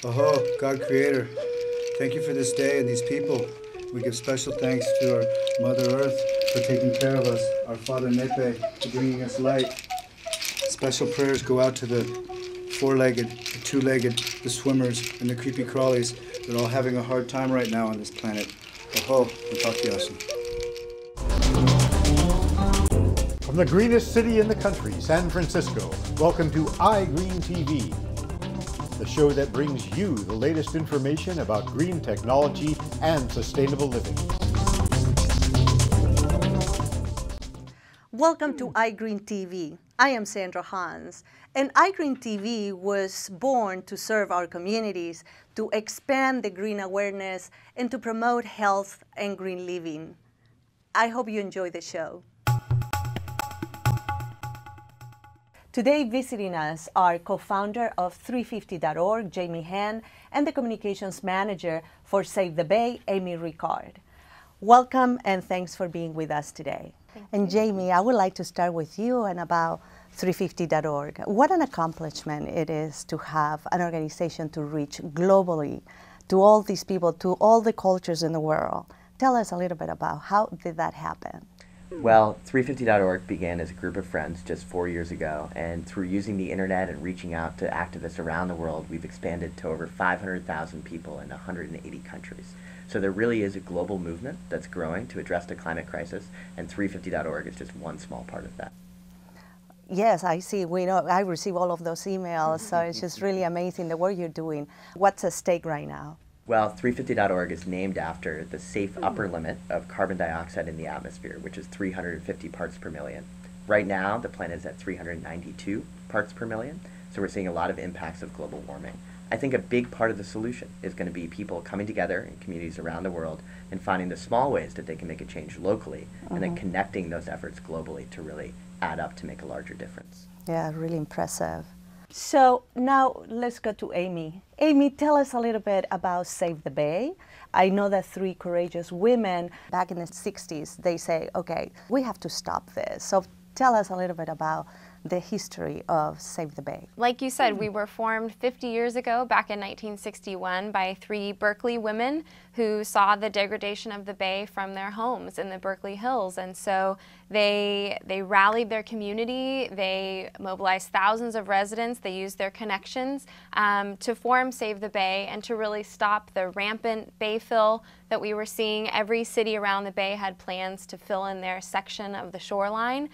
Oh, God Creator, thank you for this day and these people. We give special thanks to our Mother Earth for taking care of us, our Father Nepe for bringing us light. Special prayers go out to the four-legged, the two-legged, the swimmers, and the creepy crawlies. They're all having a hard time right now on this planet. Oh, Matakiyasu. From the greenest city in the country, San Francisco, welcome to iGreenTV, the show that brings you the latest information about green technology and sustainable living. Welcome to iGreenTV. I am Sandra Hans, and iGreenTV was born to serve our communities, to expand the green awareness, and to promote health and green living. I hope you enjoy the show. Today visiting us are co-founder of 350.org, Jamie Han, and the communications manager for Save the Bay, Amy Ricard. Welcome and thanks for being with us today. And Jamie, I would like to start with you and about 350.org. What an accomplishment it is to have an organization to reach globally to all these people, to all the cultures in the world. Tell us a little bit about how did that happen? Well, 350.org began as a group of friends just 4 years ago, and through using the internet and reaching out to activists around the world, we've expanded to over 500,000 people in 180 countries. So there really is a global movement that's growing to address the climate crisis, and 350.org is just one small part of that. Yes, I see. We know I receive all of those emails, so it's just really amazing the work you're doing. What's at stake right now? Well, 350.org is named after the safe upper limit of carbon dioxide in the atmosphere, which is 350 parts per million. Right now, the planet is at 392 parts per million, so we're seeing a lot of impacts of global warming. I think a big part of the solution is going to be people coming together in communities around the world and finding the small ways that they can make a change locally, and then connecting those efforts globally to really add up to make a larger difference. Yeah, really impressive. So now let's go to Amy. Amy, tell us a little bit about Save the Bay. I know that three courageous women back in the 60s, they say, okay, we have to stop this. So tell us a little bit about the history of Save the Bay. Like you said, we were formed 50 years ago, back in 1961, by three Berkeley women who saw the degradation of the bay from their homes in the Berkeley Hills. And so they rallied their community, they mobilized thousands of residents, they used their connections to form Save the Bay and to really stop the rampant bay fill that we were seeing. Every city around the bay had plans to fill in their section of the shoreline,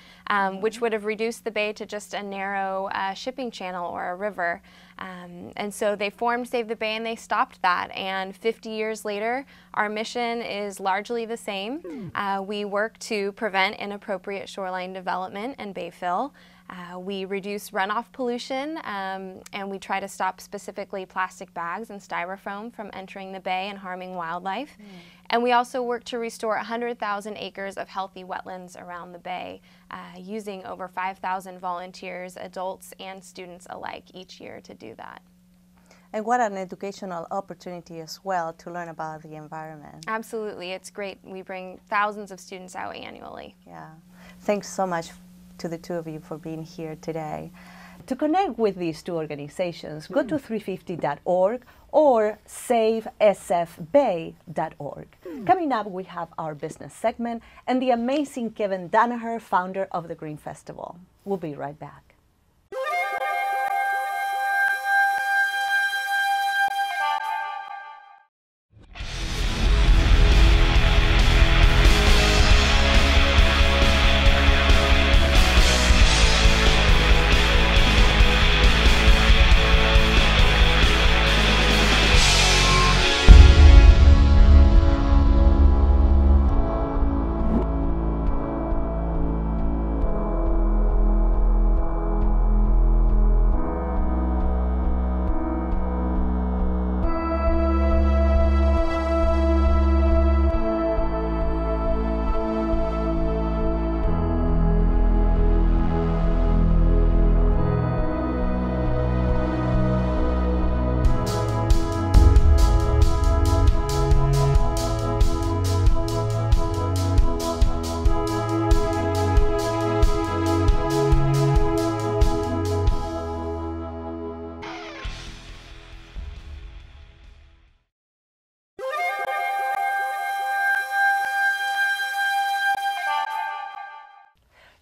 which would have reduced the bay to just a narrow shipping channel or a river. And so they formed Save the Bay and they stopped that. And 50 years later, our mission is largely the same. We work to prevent inappropriate shoreline development and bay fill. We reduce runoff pollution, and we try to stop specifically plastic bags and styrofoam from entering the bay and harming wildlife. And we also work to restore 100,000 acres of healthy wetlands around the bay, using over 5,000 volunteers, adults and students alike each year to do that. And what an educational opportunity as well to learn about the environment. Absolutely, it's great. We bring thousands of students out annually. Yeah, thanks so much to the two of you for being here today. To connect with these two organizations, go to 350.org or savesfbay.org. Coming up, we have our business segment and the amazing Kevin Danaher, founder of the Green Festival. We'll be right back.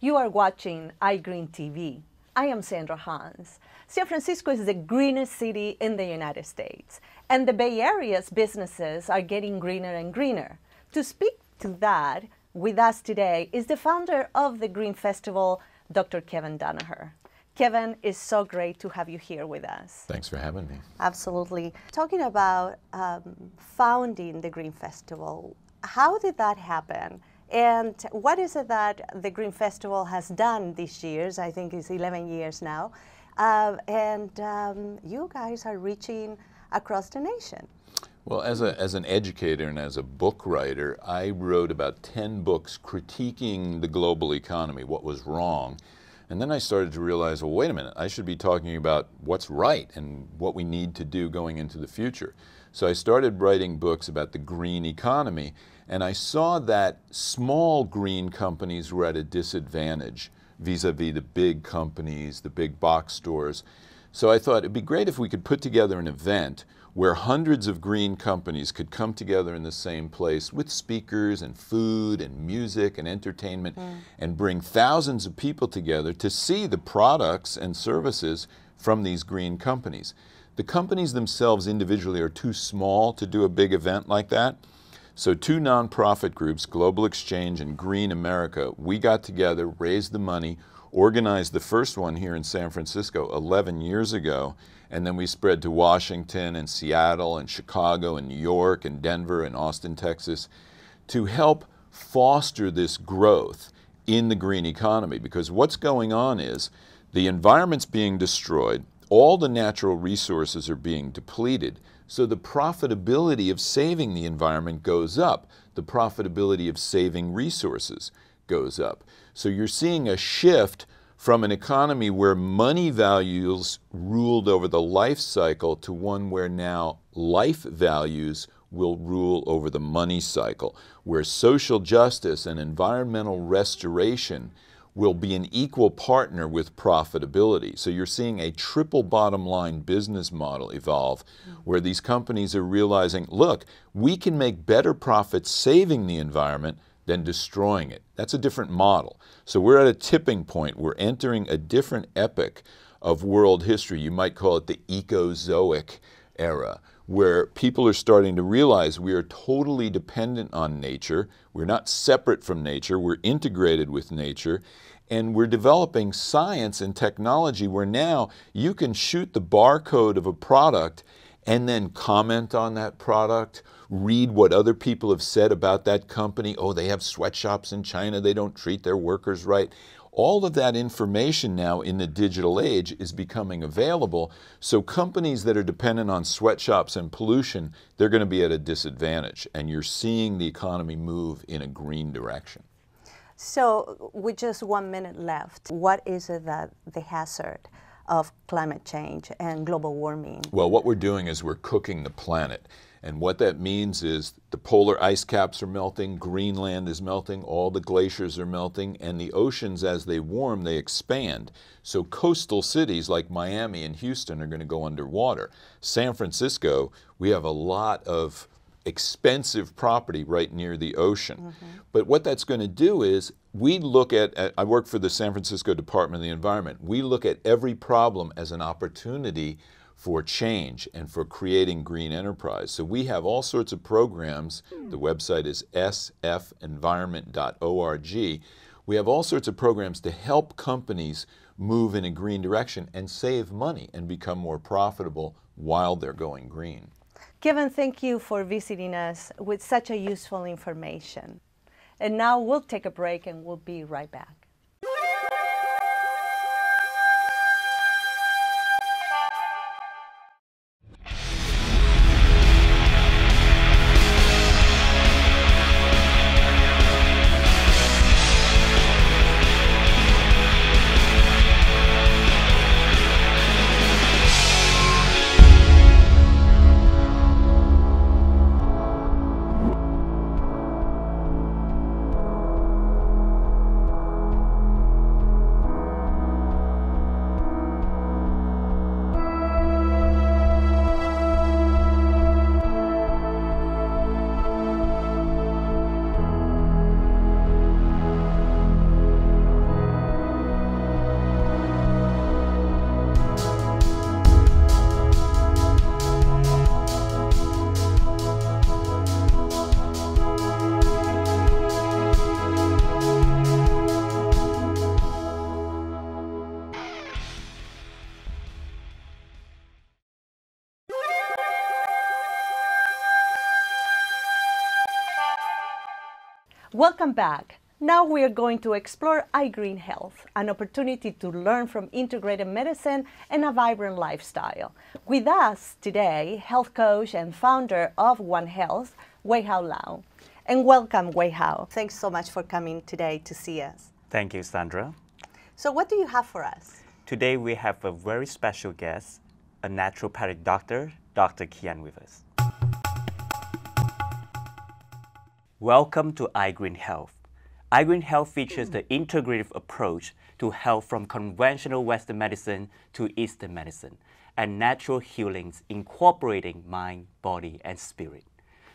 You are watching iGreenTV. I am Sandra Hans. San Francisco is the greenest city in the United States, and the Bay Area's businesses are getting greener and greener. To speak to that with us today is the founder of the Green Festival, Dr. Kevin Danaher. Kevin, it's so great to have you here with us. Thanks for having me. Absolutely. Talking about founding the Green Festival, how did that happen? And what is it that the Green Festival has done these years? I think it's 11 years now. You guys are reaching across the nation. Well, as an educator and as a book writer, I wrote about 10 books critiquing the global economy, what was wrong. And then I started to realize, well, wait a minute, I should be talking about what's right and what we need to do going into the future. So I started writing books about the green economy, and I saw that small green companies were at a disadvantage vis-a-vis the big companies, the big box stores. So I thought it'd be great if we could put together an event where hundreds of green companies could come together in the same place with speakers and food and music and entertainment and bring thousands of people together to see the products and services from these green companies. The companies themselves individually are too small to do a big event like that. So two nonprofit groups, Global Exchange and Green America, we got together, raised the money, organized the first one here in San Francisco 11 years ago, and then we spread to Washington and Seattle and Chicago and New York and Denver and Austin, Texas, to help foster this growth in the green economy. Because what's going on is the environment's being destroyed, all the natural resources are being depleted, so the profitability of saving the environment goes up. The profitability of saving resources goes up. So you're seeing a shift from an economy where money values ruled over the life cycle to one where now life values will rule over the money cycle, where social justice and environmental restoration will be an equal partner with profitability. So you're seeing a triple bottom line business model evolve where these companies are realizing, look, we can make better profits saving the environment than destroying it. That's a different model. So we're at a tipping point. We're entering a different epoch of world history. You might call it the Ecozoic era, where people are starting to realize we are totally dependent on nature. We're not separate from nature. We're integrated with nature. And we're developing science and technology where now you can shoot the barcode of a product and then comment on that product, read what other people have said about that company. Oh, they have sweatshops in China. They don't treat their workers right. All of that information now in the digital age is becoming available. So companies that are dependent on sweatshops and pollution, they're going to be at a disadvantage. And you're seeing the economy move in a green direction. So with just 1 minute left, what is it that the hazard of climate change and global warming? Well, what we're doing is we're cooking the planet. And what that means is the polar ice caps are melting, Greenland is melting, all the glaciers are melting, and the oceans, as they warm, they expand. So coastal cities like Miami and Houston are going to go underwater. San Francisco, we have a lot of expensive property right near the ocean. But what that's going to do is we look at, I work for the San Francisco Department of the Environment, we look at every problem as an opportunity for change and for creating green enterprise. So we have all sorts of programs. The website is sfenvironment.org. We have all sorts of programs to help companies move in a green direction and save money and become more profitable while they're going green. Kevin, thank you for visiting us with such a useful information. And now we'll take a break and we'll be right back. Welcome back. Now we are going to explore iGreen Health, an opportunity to learn from integrated medicine and a vibrant lifestyle. With us today, health coach and founder of One Health, Wei Hao Lau. And welcome, Wei Hao. Thanks so much for coming today to see us. Thank you, Sandra. So what do you have for us? Today we have a very special guest, a naturopathic doctor, Dr. Kian with us. Welcome to iGreen Health. iGreen Health features the integrative approach to health from conventional Western medicine to Eastern medicine and natural healings incorporating mind, body, and spirit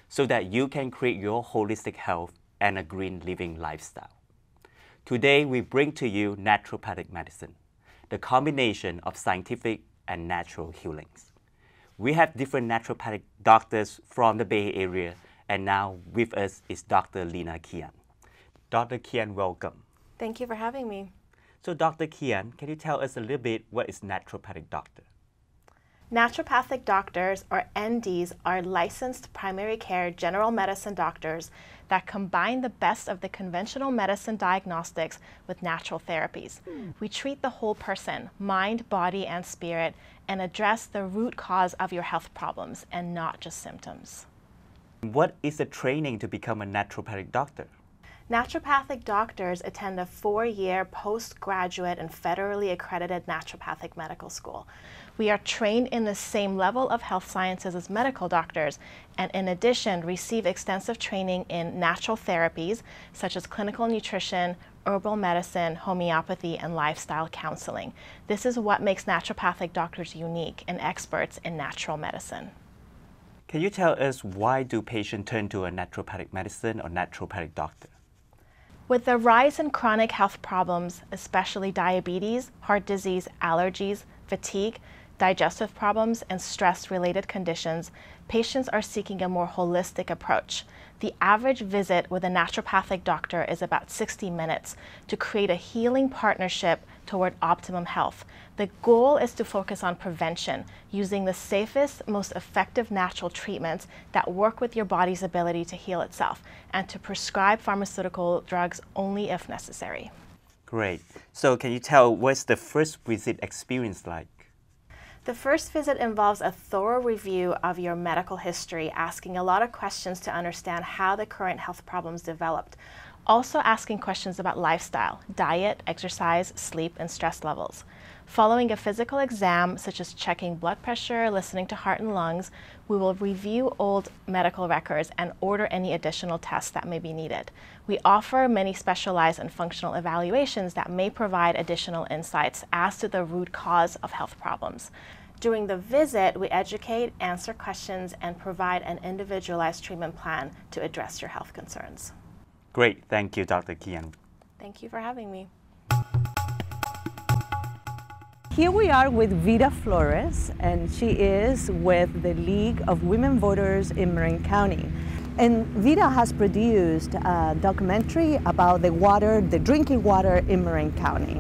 so that you can create your holistic health and a green living lifestyle. Today we bring to you naturopathic medicine, the combination of scientific and natural healings. We have different naturopathic doctors from the Bay Area, and now with us is Dr. Lina Kian. Dr. Kian, welcome. Thank you for having me. So Dr. Kian, can you tell us a little bit what is naturopathic doctor? Naturopathic doctors, or NDs, are licensed primary care general medicine doctors that combine the best of the conventional medicine diagnostics with natural therapies. We treat the whole person, mind, body, and spirit, and address the root cause of your health problems and not just symptoms. What is the training to become a naturopathic doctor? Naturopathic doctors attend a 4-year postgraduate and federally accredited naturopathic medical school. We are trained in the same level of health sciences as medical doctors, and in addition receive extensive training in natural therapies such as clinical nutrition, herbal medicine, homeopathy, and lifestyle counseling. This is what makes naturopathic doctors unique and experts in natural medicine. Can you tell us why do patients turn to a naturopathic medicine or naturopathic doctor? With the rise in chronic health problems, especially diabetes, heart disease, allergies, fatigue, digestive problems, and stress-related conditions, patients are seeking a more holistic approach. The average visit with a naturopathic doctor is about 60 minutes to create a healing partnership toward optimum health. The goal is to focus on prevention, using the safest, most effective natural treatments that work with your body's ability to heal itself, and to prescribe pharmaceutical drugs only if necessary. Great. So can you tell what's the first visit experience like? The first visit involves a thorough review of your medical history, asking a lot of questions to understand how the current health problems developed. Also asking questions about lifestyle, diet, exercise, sleep, and stress levels. Following a physical exam, such as checking blood pressure, listening to heart and lungs, we will review old medical records and order any additional tests that may be needed. We offer many specialized and functional evaluations that may provide additional insights as to the root cause of health problems. During the visit, we educate, answer questions, and provide an individualized treatment plan to address your health concerns. Great. Thank you, Dr. Kian. Thank you for having me. Here we are with Vida Flores, and she is with the League of Women Voters in Marin County. And Vida has produced a documentary about the drinking water in Marin County.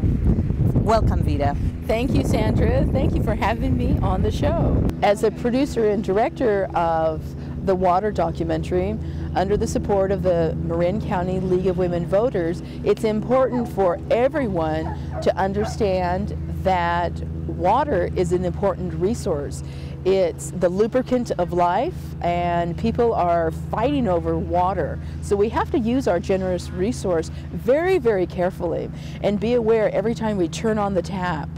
Welcome, Vida. Thank you, Sandra. Thank you for having me on the show. As a producer and director of the water documentary, under the support of the Marin County League of Women Voters, it's important for everyone to understand that water is an important resource. It's the lubricant of life, and people are fighting over water. So we have to use our generous resource very, very carefully and be aware every time we turn on the tap.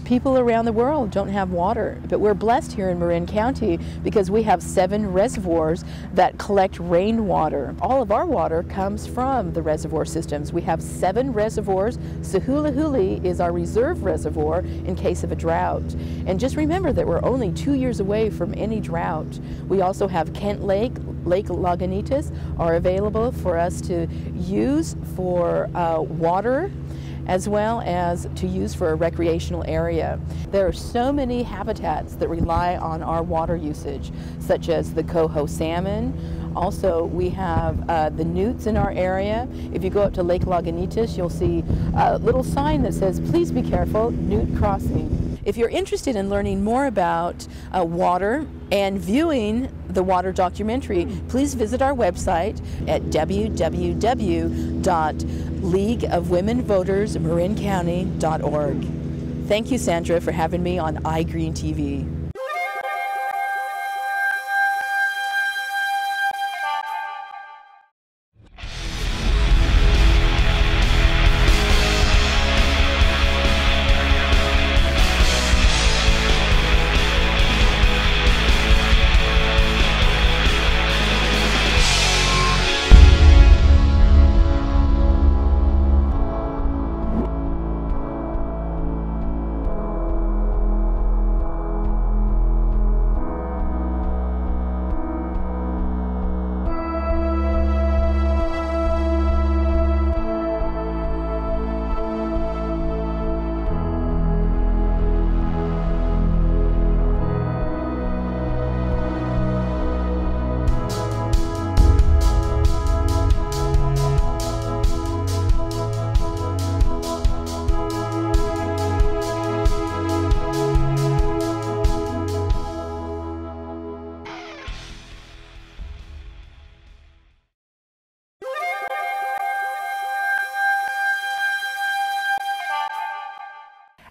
People around the world don't have water, but we're blessed here in Marin County because we have 7 reservoirs that collect rainwater. All of our water comes from the reservoir systems. We have 7 reservoirs. Sahula is our reserve reservoir in case of a drought. And just remember that we're only 2 years away from any drought. We also have Kent Lake, Lake Lagunitas are available for us to use for water, as well as to use for a recreational area. There are so many habitats that rely on our water usage, such as the coho salmon. Also, we have the newts in our area. If you go up to Lake Lagunitas, you'll see a little sign that says, "Please be careful, newt crossing." If you're interested in learning more about water and viewing the water documentary, please visit our website at www.leagueofwomenvotersmarincounty.org. Thank you, Sandra, for having me on iGreenTV.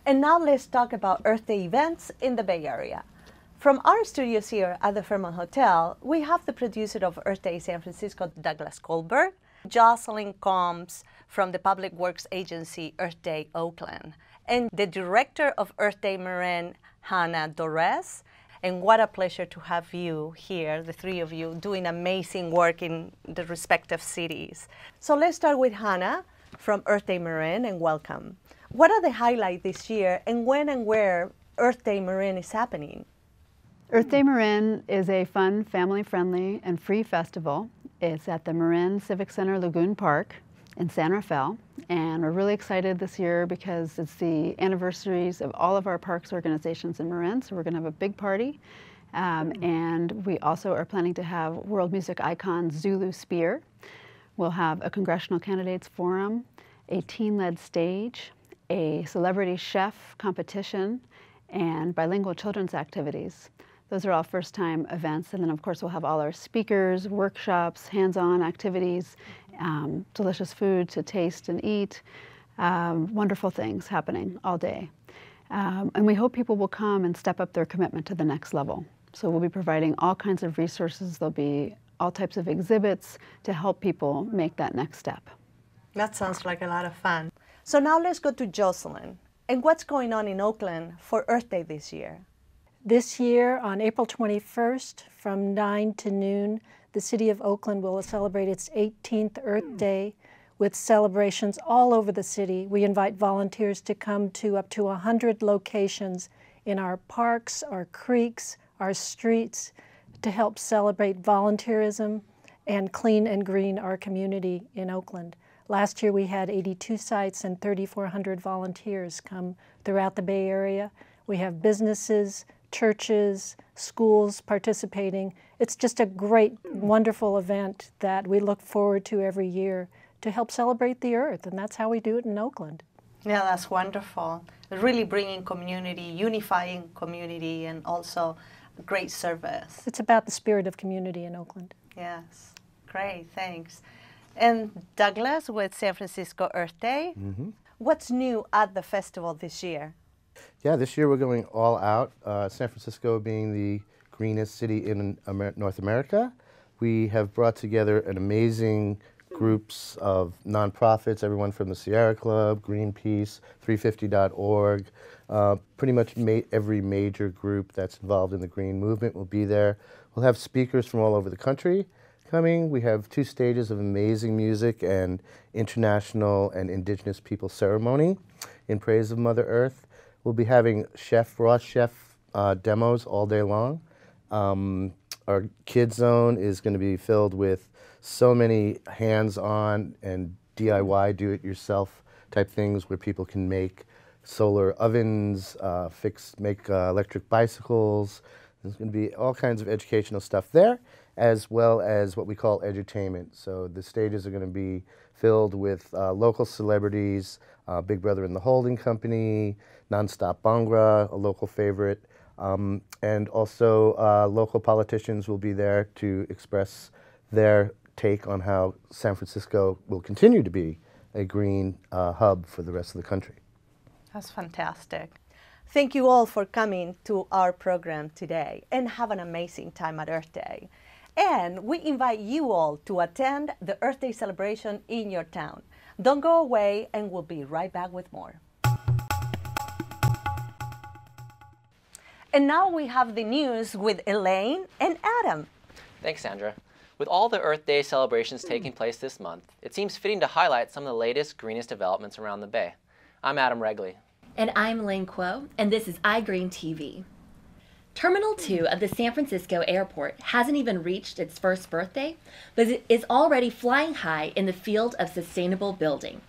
And now let's talk about Earth Day events in the Bay Area. From our studios here at the Fairmont Hotel, we have the producer of Earth Day San Francisco, Douglas Goldberg, Jocelyn Combs from the Public Works Agency Earth Day Oakland, and the director of Earth Day Marin, Hannah Dorres. And what a pleasure to have you here, the three of you, doing amazing work in the respective cities. So let's start with Hannah from Earth Day Marin, and welcome. What are the highlights this year, and when and where Earth Day Marin is happening? Earth Day Marin is a fun, family-friendly, and free festival. It's at the Marin Civic Center Lagoon Park in San Rafael, and we're really excited this year because it's the anniversaries of all of our parks organizations in Marin, so we're going to have a big party. And we also are planning to have world music icon Zulu Spear. We'll have a congressional candidates forum, a teen-led stage, a celebrity chef competition, and bilingual children's activities. Those are all first-time events, and then of course we'll have all our speakers, workshops, hands-on activities, delicious food to taste and eat, wonderful things happening all day. And we hope people will come and step up their commitment to the next level. So we'll be providing all kinds of resources. There'll be all types of exhibits to help people make that next step. That sounds like a lot of fun. So now let's go to Jocelyn. And what's going on in Oakland for Earth Day this year? This year, on April 21st, from 9 to noon, the City of Oakland will celebrate its 18th Earth Day with celebrations all over the city. We invite volunteers to come to up to 100 locations in our parks, our creeks, our streets, to help celebrate volunteerism and clean and green our community in Oakland. Last year we had 82 sites and 3,400 volunteers come throughout the Bay Area. We have businesses, churches, schools participating. It's just a great, wonderful event that we look forward to every year to help celebrate the earth, and that's how we do it in Oakland. Yeah, that's wonderful. Really bringing community, unifying community, and also great service. It's about the spirit of community in Oakland. Yes, great, thanks. And Douglas with San Francisco Earth Day. What's new at the festival this year? Yeah, this year we're going all out. San Francisco being the greenest city in North America. We have brought together an amazing groups of nonprofits, everyone from the Sierra Club, Greenpeace, 350.org, pretty much every major group that's involved in the green movement will be there. We'll have speakers from all over the country coming. We have 2 stages of amazing music and international and indigenous people ceremony in praise of Mother Earth. We'll be having raw chef demos all day long. Our kids zone is going to be filled with so many hands-on and DIY, do-it-yourself type things where people can make solar ovens, make electric bicycles. There's going to be all kinds of educational stuff there, as well as what we call edutainment. So the stages are going to be filled with local celebrities, Big Brother and the Holding Company, Nonstop Bhangra, a local favorite, And also local politicians will be there to express their take on how San Francisco will continue to be a green hub for the rest of the country. That's fantastic. Thank you all for coming to our program today, and have an amazing time at Earth Day. And we invite you all to attend the Earth Day celebration in your town. Don't go away, and we'll be right back with more. And now we have the news with Elaine and Adam. Thanks, Sandra. With all the Earth Day celebrations taking place this month, it seems fitting to highlight some of the latest, greenest developments around the Bay. I'm Adam Regley. And I'm Elaine Kuo, and this is iGreenTV. Terminal 2 of the San Francisco airport hasn't even reached its first birthday, but it is already flying high in the field of sustainable building.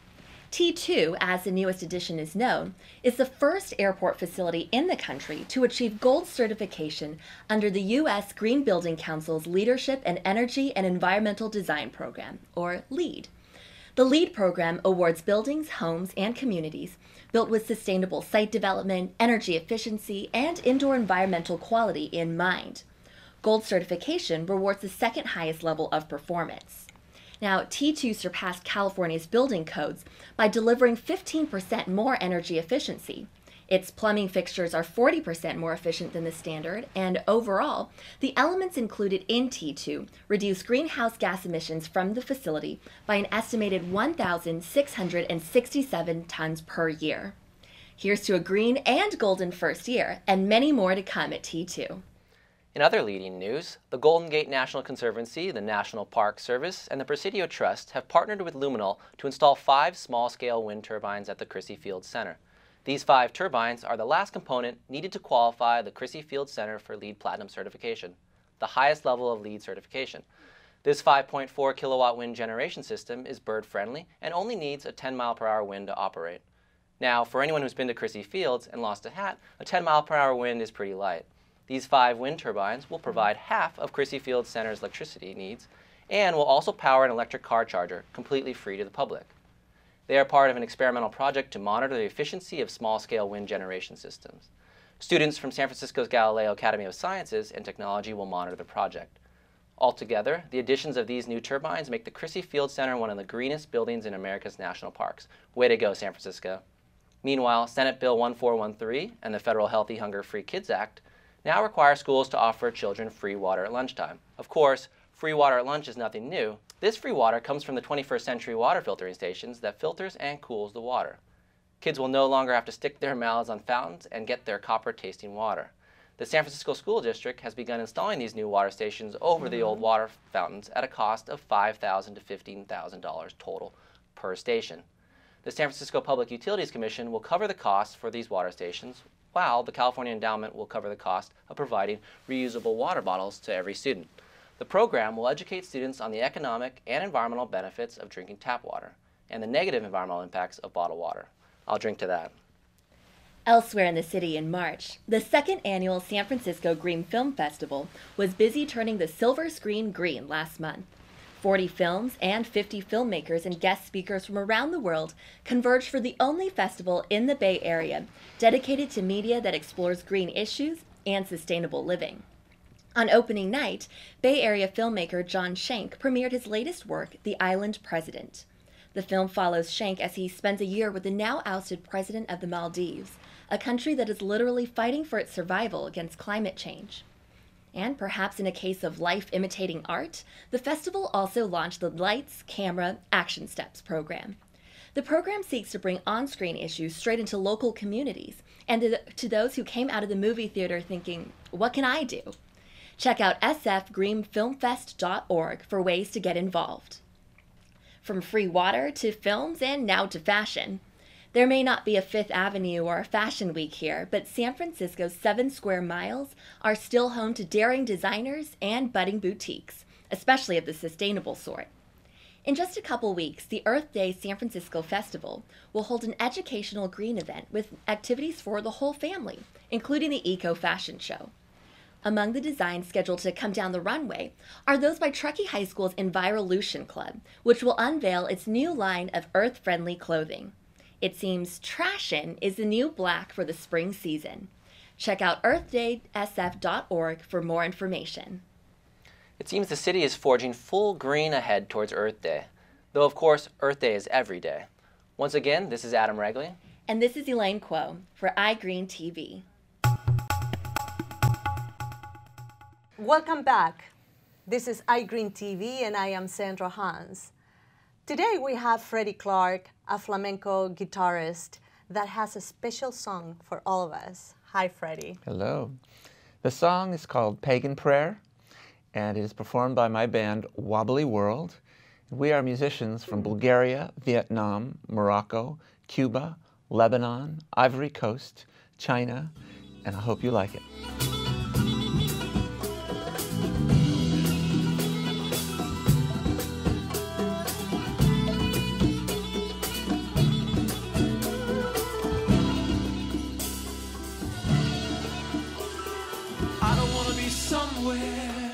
T2, as the newest addition is known, is the first airport facility in the country to achieve gold certification under the U.S. Green Building Council's Leadership in Energy and Environmental Design Program, or LEED. The LEED program awards buildings, homes, and communities built with sustainable site development, energy efficiency, and indoor environmental quality in mind. Gold certification rewards the second highest level of performance. Now, T2 surpassed California's building codes by delivering 15% more energy efficiency. Its plumbing fixtures are 40% more efficient than the standard, and overall, the elements included in T2 reduce greenhouse gas emissions from the facility by an estimated 1,667 tons per year. Here's to a green and golden first year, and many more to come at T2. In other leading news, the Golden Gate National Conservancy, the National Park Service, and the Presidio Trust have partnered with Luminol to install 5 small-scale wind turbines at the Crissy Field Center. These 5 turbines are the last component needed to qualify the Crissy Field Center for LEED Platinum certification, the highest level of LEED certification. This 5.4 kilowatt wind generation system is bird-friendly and only needs a 10-mile-per-hour wind to operate. Now, for anyone who's been to Crissy Fields and lost a hat, a 10-mile-per-hour wind is pretty light. These 5 wind turbines will provide half of Crissy Field Center's electricity needs and will also power an electric car charger completely free to the public. They are part of an experimental project to monitor the efficiency of small-scale wind generation systems. Students from San Francisco's Galileo Academy of Sciences and Technology will monitor the project. Altogether, the additions of these new turbines make the Crissy Field Center one of the greenest buildings in America's national parks. Way to go, San Francisco. Meanwhile, Senate Bill 1413 and the Federal Healthy Hunger Free Kids Act now require schools to offer children free water at lunchtime. Of course, free water at lunch is nothing new. This free water comes from the 21st century water filtering stations that filters and cools the water. Kids will no longer have to stick their mouths on fountains and get their copper-tasting water. The San Francisco School District has begun installing these new water stations over the old water fountains at a cost of $5,000 to $15,000 total per station. The San Francisco Public Utilities Commission will cover the costs for these water stations, while the California Endowment will cover the cost of providing reusable water bottles to every student. The program will educate students on the economic and environmental benefits of drinking tap water and the negative environmental impacts of bottled water. I'll drink to that. Elsewhere in the city in March, the second annual San Francisco Green Film Festival was busy turning the silver screen green last month. 40 films and 50 filmmakers and guest speakers from around the world converged for the only festival in the Bay Area dedicated to media that explores green issues and sustainable living. On opening night, Bay Area filmmaker John Shank premiered his latest work, The Island President. The film follows Shank as he spends a year with the now ousted president of the Maldives, a country that is literally fighting for its survival against climate change. And perhaps in a case of life imitating art, the festival also launched the Lights, Camera, Action Steps program. The program seeks to bring on-screen issues straight into local communities and to those who came out of the movie theater thinking, what can I do? Check out sfgreenfilmfest.org for ways to get involved. From free water to films and now to fashion. There may not be a Fifth Avenue or a Fashion Week here, but San Francisco's 7 square miles are still home to daring designers and budding boutiques, especially of the sustainable sort. In just a couple weeks, the Earth Day San Francisco Festival will hold an educational green event with activities for the whole family, including the Eco Fashion Show. Among the designs scheduled to come down the runway are those by Truckee High School's Envirolution Club, which will unveil its new line of earth-friendly clothing. It seems Trashin' is the new black for the spring season. Check out earthdaysf.org for more information. It seems the city is forging full green ahead towards Earth Day, though of course Earth Day is every day. Once again, this is Adam Regley. And this is Elaine Kuo for iGreenTV. Welcome back. This is iGreenTV and I am Sandra Hans. Today we have Freddie Clark, a flamenco guitarist that has a special song for all of us. Hi, Freddie. Hello. The song is called Pagan Prayer, and it is performed by my band Wobbly World. We are musicians from Bulgaria, Vietnam, Morocco, Cuba, Lebanon, Ivory Coast, China, and I hope you like it. I don't want to be somewhere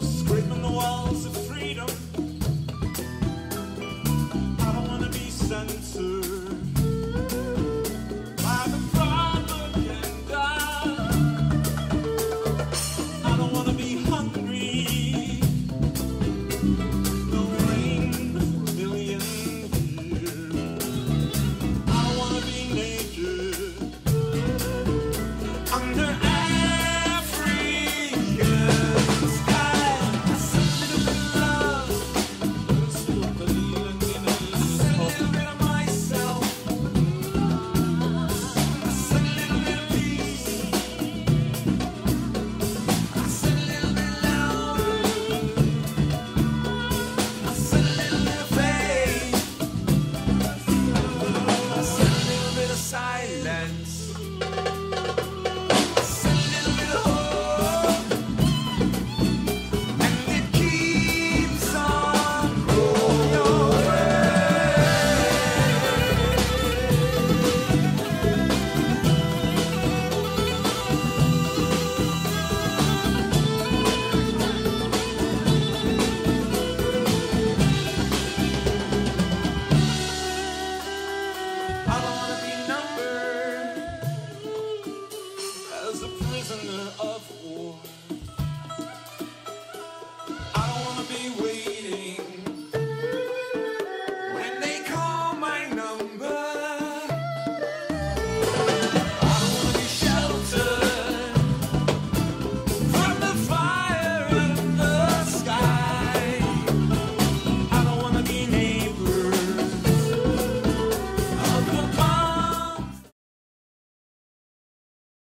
scraping the walls of freedom. I don't want to be censored by the propaganda. I don't want to be hungry. No rain for a million years. I don't want to be naked under African sky. I said a little bit of love, a little bit of myself. I said a little bit of peace. I said a little bit louder. I said a little bit of faith. I said a little bit of silence. I